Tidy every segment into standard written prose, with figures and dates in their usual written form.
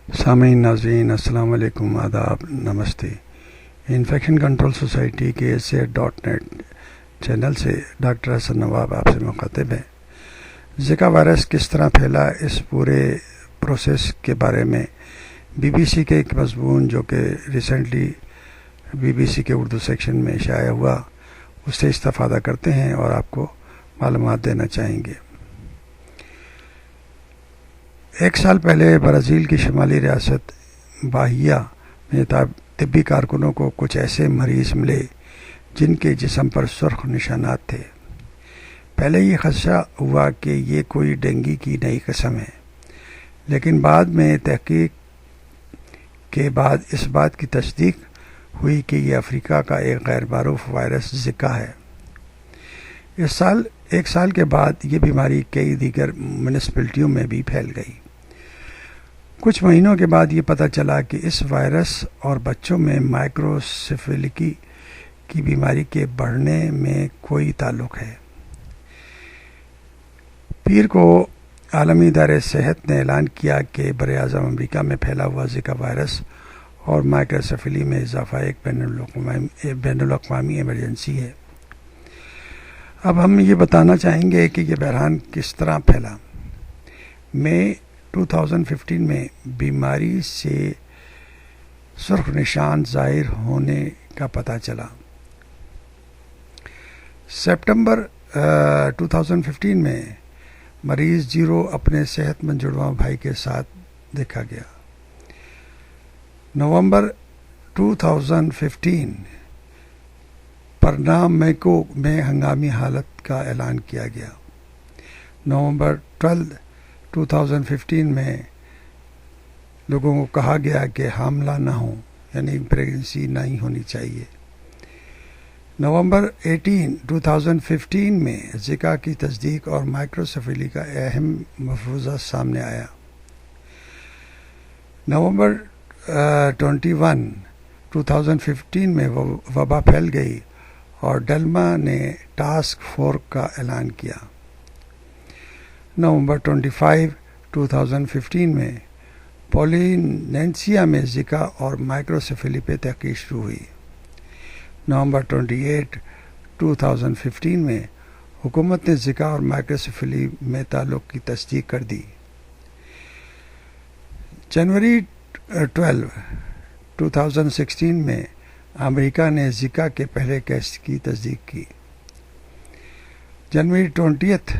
سامعین ناظرین السلام علیکم، آداب، نمستے۔ انفیکشن کنٹرول سوسائٹی کے SAID.NET چینل سے ڈاکٹر حسن نواب آپ سے مخاطب ہے۔ زکا وائرس کس طرح پھیلا، اس پورے پروسیس کے بارے میں BBC کے ایک مضمون جو کہ ریسنٹلی BBC کے اردو سیکشن میں شائع ہوا، اس سے استفادہ کرتے ہیں اور آپ کو معلومات دینا چاہیں گے۔ ایک سال پہلے برازیل کی شمالی ریاست باہیا میں طبی کارکنوں کو کچھ ایسے مریض ملے جن کے جسم پر سرخ نشانات تھے۔ پہلے یہ خدشہ ہوا کہ یہ کوئی ڈینگی کی نئی قسم ہے، لیکن بعد میں تحقیق کے بعد اس بات کی تصدیق ہوئی کہ یہ افریقہ کا ایک غیر معروف وائرس زکا ہے۔ ایک سال کے بعد یہ بیماری کئی دیگر میونسپلٹیوں میں بھی پھیل گئی۔ کچھ مہینوں کے بعد یہ پتہ چلا کہ اس وائرس اور بچوں میں مائکروسیفیلکی کی بیماری کے بڑھنے میں کوئی تعلق ہے۔ پیر کو عالمی ادارہ صحت نے اعلان کیا کہ براعظم امریکہ میں پھیلا ہوا زکا وائرس اور مائکروسیفیلی میں اضافہ ایک بین الاقوامی ایمرجنسی ہے۔ اب ہم یہ بتانا چاہیں گے کہ یہ بحران کس طرح پھیلا۔ مئی 2015 میں بیماری سے سرخ نشان ظاہر ہونے کا پتہ چلا۔ ستمبر 2015 میں مریض 0 اپنے صحت مند جڑواں بھائی کے ساتھ دیکھا گیا۔ نومبر 2015 پرنامبکو میں ہنگامی حالت کا اعلان کیا گیا۔ نومبر 12 2015 میں لوگوں کو کہا گیا کہ حاملہ نہ ہوں، یعنی پریگنسی نہیں ہونی چاہیے۔ نومبر 18 2015 میں زکا کی تصدیق اور مائکروسیفیلی کا اہم مفروضہ سامنے آیا۔ نومبر 21 2015 میں وبا پھیل گئی اور ڈلما نے ٹاسک فورس کا اعلان کیا۔ نومبر 25 2015 میں پولینیشیا میں زکا اور مائکروسیفیلی پہ تحقیق شروع ہوئی۔ نومبر 28 2015 میں حکومت نے زکا اور مائکروسیفیلی میں تعلق کی تصدیق کر دی۔ جنوری 12 2016 میں امریکہ نے زکا کے پہلے کیس کی تصدیق کی۔ جنوری 20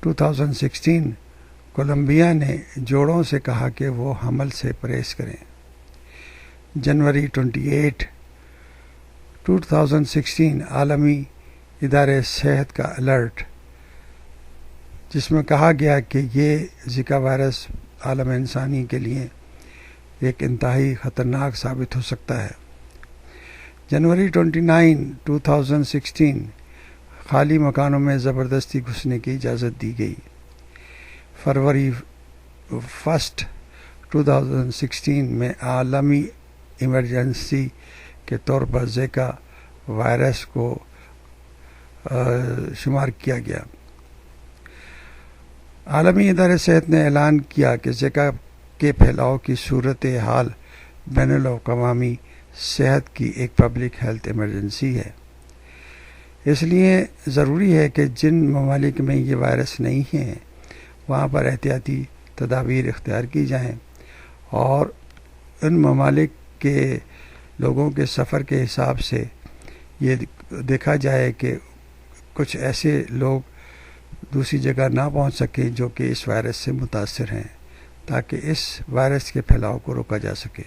2016 کولمبیا نے جوڑوں سے کہا کہ وہ حمل سے پرہیز کریں۔ جنوری 28 2016 عالمی ادارہ صحت کا الرٹ، جس میں کہا گیا کہ یہ زکا وائرس عالم انسانی کے لیے ایک انتہائی خطرناک ثابت ہو سکتا ہے۔ جنوری 29 2016 خالی مکانوں میں زبردستی گھسنے کی اجازت دی گئی۔ فروری 1 2016 میں عالمی ایمرجنسی کے طور پر زکا وائرس کو شمار کیا گیا۔ عالمی ادارہ صحت نے اعلان کیا کہ زکا کے پھیلاؤ کی صورتحال بین الاقوامی صحت کی ایک پبلک ہیلتھ ایمرجنسی ہے۔ اس لیے ضروری ہے کہ جن ممالک میں یہ وائرس نہیں ہیں وہاں پر احتیاطی تدابیر اختیار کی جائیں اور ان ممالک کے لوگوں کے سفر کے حساب سے یہ دیکھا جائے کہ کچھ ایسے لوگ دوسری جگہ نہ پہنچ سکیں جو کہ اس وائرس سے متاثر ہیں، تاکہ اس وائرس کے پھیلاؤ کو روکا جا سکے۔